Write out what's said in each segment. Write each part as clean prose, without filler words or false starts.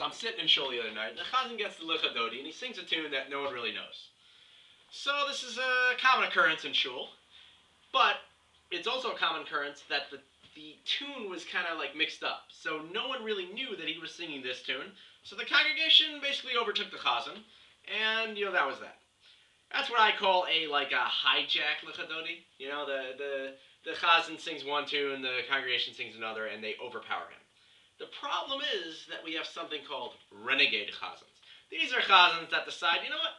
So I'm sitting in shul the other night, and the chazan gets the lecha dodi, and he sings a tune that no one really knows. So this is a common occurrence in shul, but it's also a common occurrence that the tune was kind of like mixed up. So no one really knew that he was singing this tune. So the congregation basically overtook the chazan, and that was that. That's what I call a hijack lecha dodi. The chazan sings one tune, the congregation sings another, and they overpower him. The problem is that we have something called renegade chazans. These are chazans that decide, you know what?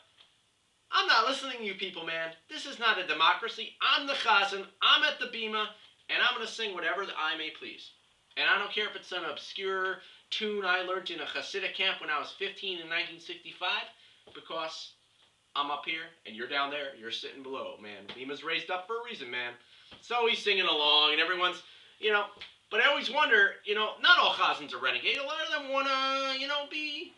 I'm not listening to you people, man. This is not a democracy. I'm the chazan. I'm at the bima, and I'm going to sing whatever I may please. And I don't care if it's some obscure tune I learned in a Hasidic camp when I was 15 in 1965, because I'm up here and you're down there. You're sitting below, man. Bima's raised up for a reason, man. So he's singing along, and everyone's, But I always wonder, not all chazans are renegade. A lot of them want to,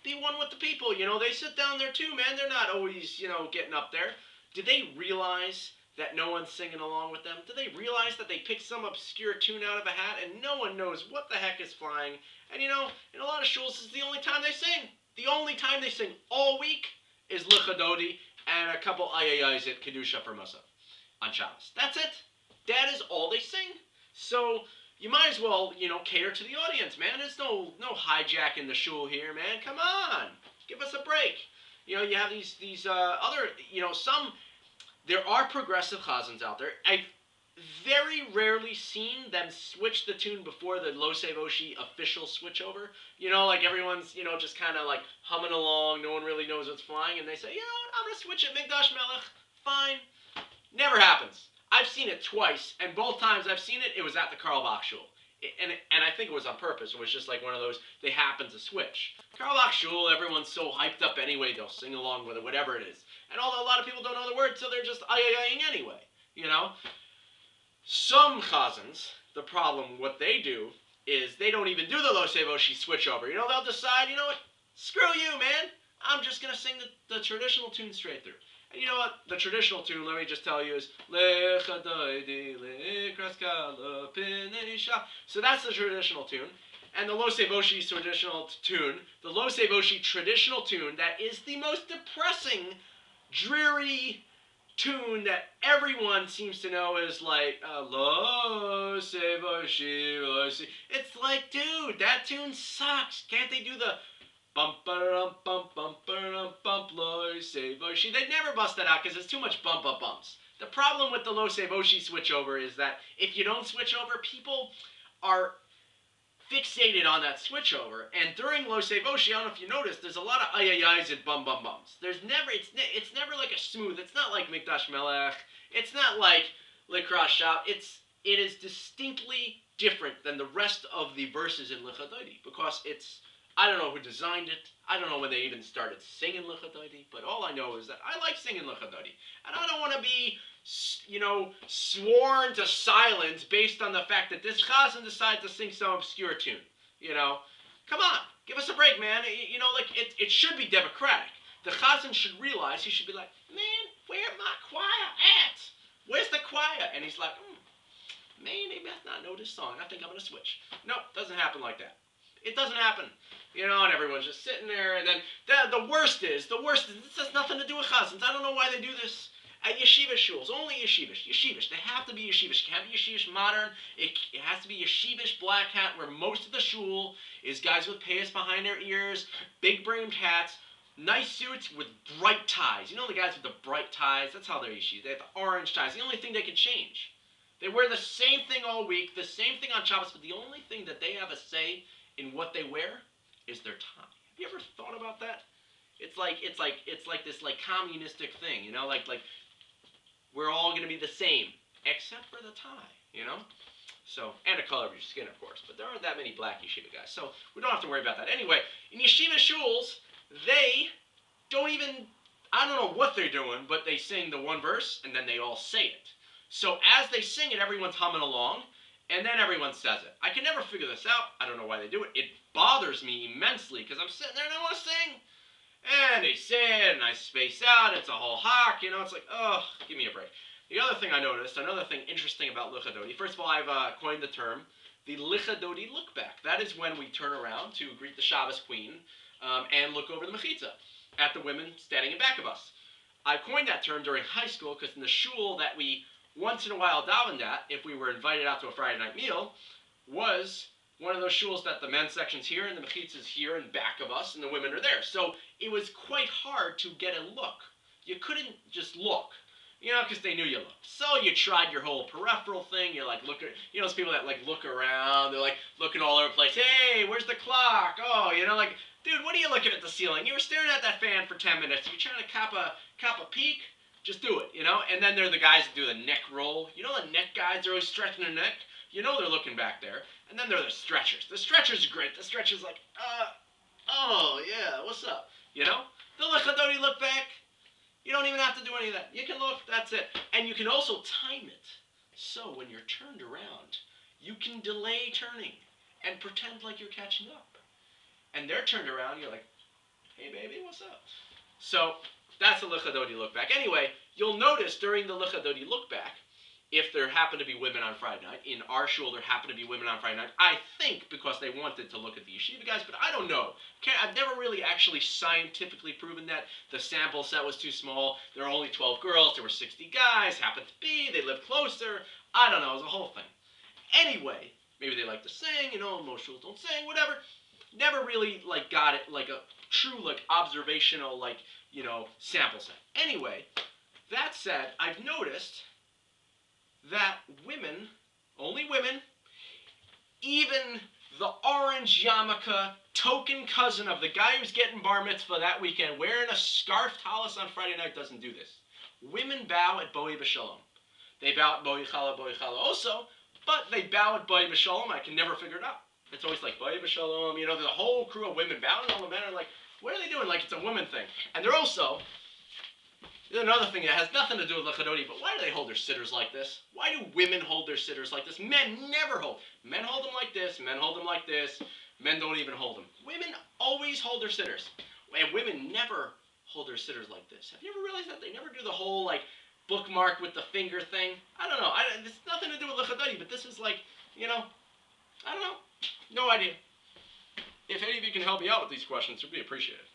be one with the people. They sit down there too, man. They're not always, getting up there. Did they realize that no one's singing along with them? Did they realize that they picked some obscure tune out of a hat and no one knows what the heck is flying? And, in a lot of shuls, this is the only time they sing. The only time they sing all week is lecha dodi and a couple ayayays at kedusha for Musaf on Shabbos. That's it. That is all they sing. So you might as well, cater to the audience, man. There's no hijacking the shul here, man. Come on, give us a break. You have these other, there are progressive chazans out there. I've very rarely seen them switch the tune before the Lo-Savoshy official switchover. Everyone's, just kind of humming along. No one really knows what's flying, and they say, I'm gonna switch it, Mikdash Melech. Fine. Never happens. I've seen it twice, and both times I've seen it, it was at the Karl Bach shul. And I think it was on purpose. It was just like one of those, they happen to switch. Karl Bach shul, everyone's so hyped up anyway, they'll sing along with it, whatever it is. And although a lot of people don't know the words, so they're just ay-ay-aying anyway, Some chazans, the problem, what they do, is they don't even do the Lo-Savoshy switchover. They'll decide, what, screw you, man. I'm just going to sing the traditional tune straight through. And you know what? The traditional tune, let me just tell you, is lecha dodi lekraskala pinisha. So that's the traditional tune. And the Lo-Savoshy's traditional tune, the Lo-Savoshy traditional tune, that is the most depressing, dreary tune that everyone seems to know is like Lo-Savoshy, Lo-Savoshy. It's like, dude, that tune sucks. Can't they do the bump bump bump Lo-Savoshy? They'd never bust that out because it's too much bumps. The problem with the Lo-Savoshy switchover is that if you don't switch over, people are fixated on that switchover. And during Lo-Savoshy, I don't know if you noticed, there's a lot of ayayays and bums. There's never, it's never like a smooth. It's not like Mikdash Melech. It's not like Likra Shab. It is distinctly different than the rest of the verses in lecha dodi because it's, I don't know who designed it. I don't know when they even started singing lecha dodi, but all I know is that I like singing lecha dodi, and I don't want to be, sworn to silence based on the fact that this chazan decided to sing some obscure tune. Come on, give us a break, man. It should be democratic. The chazan should realize, he should be like, man, where my choir at? Where's the choir? And he's like, man, they must not know this song. I think I'm gonna switch. No, doesn't happen like that. It doesn't happen. And everyone's just sitting there, and then the worst is, this has nothing to do with chazans. I don't know why they do this. At yeshiva shuls, only yeshivish. They have to be yeshivish. It can't be yeshivish modern. It has to be yeshivish black hat, where most of the shul is guys with payas behind their ears, big brimmed hats, nice suits with bright ties. The guys with the bright ties, that's how they're yeshiva. They have the orange ties. The only thing they can change. They wear the same thing all week, the same thing on Shabbos, but the only thing that they have a say in what they wear is their tie. Have you ever thought about that? It's like this communistic thing, like we're all going to be the same except for the tie, So, and the color of your skin, of course, but there aren't that many black yeshiva guys, so we don't have to worry about that. Anyway, in yeshiva shuls, they don't even, I don't know what they're doing, but they sing the one verse and then they all say it. So as they sing it, everyone's humming along. And then everyone says it. I can never figure this out. I don't know why they do it. It bothers me immensely because I'm sitting there and I want to sing. And they say it and I space out. It's a whole hawk. It's like, oh, give me a break. The other thing I noticed, another thing interesting about lecha dodi, first of all, I've coined the term, the lecha dodi look back. That is when we turn around to greet the Shabbos queen and look over the mechitza at the women standing in back of us. I coined that term during high school because in the shul that we once in a while davened at, if we were invited out to a Friday night meal, was one of those shuls that the men's section's here and the mechitza's here in back of us and the women are there. So it was quite hard to get a look. You couldn't just look, because they knew you looked. So you tried your whole peripheral thing. You're like looking, those people that like look around. They're like looking all over the place. Hey, where's the clock? Oh, like, dude, what are you looking at the ceiling? You were staring at that fan for 10 minutes. You're trying to cop a peek. Just do it, And then there are the guys that do the neck roll. The neck guys are always stretching their neck. They're looking back there. And then there are the stretchers. The stretchers are great. The stretcher's like, oh, yeah, what's up? The lecha dodi look back. You don't even have to do any of that. You can look, that's it. And you can also time it. So when you're turned around, you can delay turning and pretend like you're catching up. And they're turned around, you're like, hey, baby, what's up? So that's a lecha dodi look back. Anyway, you'll notice during the lecha dodi look back, if there happen to be women on Friday night, in our shul there happen to be women on Friday night, I think because they wanted to look at the yeshiva guys, but I don't know. I've never really actually scientifically proven that. The sample set was too small. There were only 12 girls. There were 60 guys. Happened to be. They lived closer. I don't know. It was a whole thing. Anyway, maybe they like to sing. Most shuls don't sing. Whatever. Never really got it like a true observational sample set. Anyway, that said, I've noticed that women, only women, even the orange yarmulke token cousin of the guy who's getting bar mitzvah that weekend wearing a scarf tallis on Friday night doesn't do this. Women bow at boi b'shalom. They bow at boi chala also, but they bow at boi b'shalom. I can never figure it out. It's always like boi b'shalom. There's a whole crew of women bowing, and all the men are like, what are they doing? Like it's a woman thing. And they're also, there's another thing that has nothing to do with lecha dodi, but why do they hold their sitters like this? Why do women hold their sitters like this? Men never hold. Men hold them like this. Men hold them like this. Men don't even hold them. Women always hold their sitters. And women never hold their sitters like this. Have you ever realized that? They never do the whole, bookmark with the finger thing. I don't know. It's nothing to do with lecha dodi, but this is I don't know. No idea. If any of you can help me out with these questions, it would be appreciated.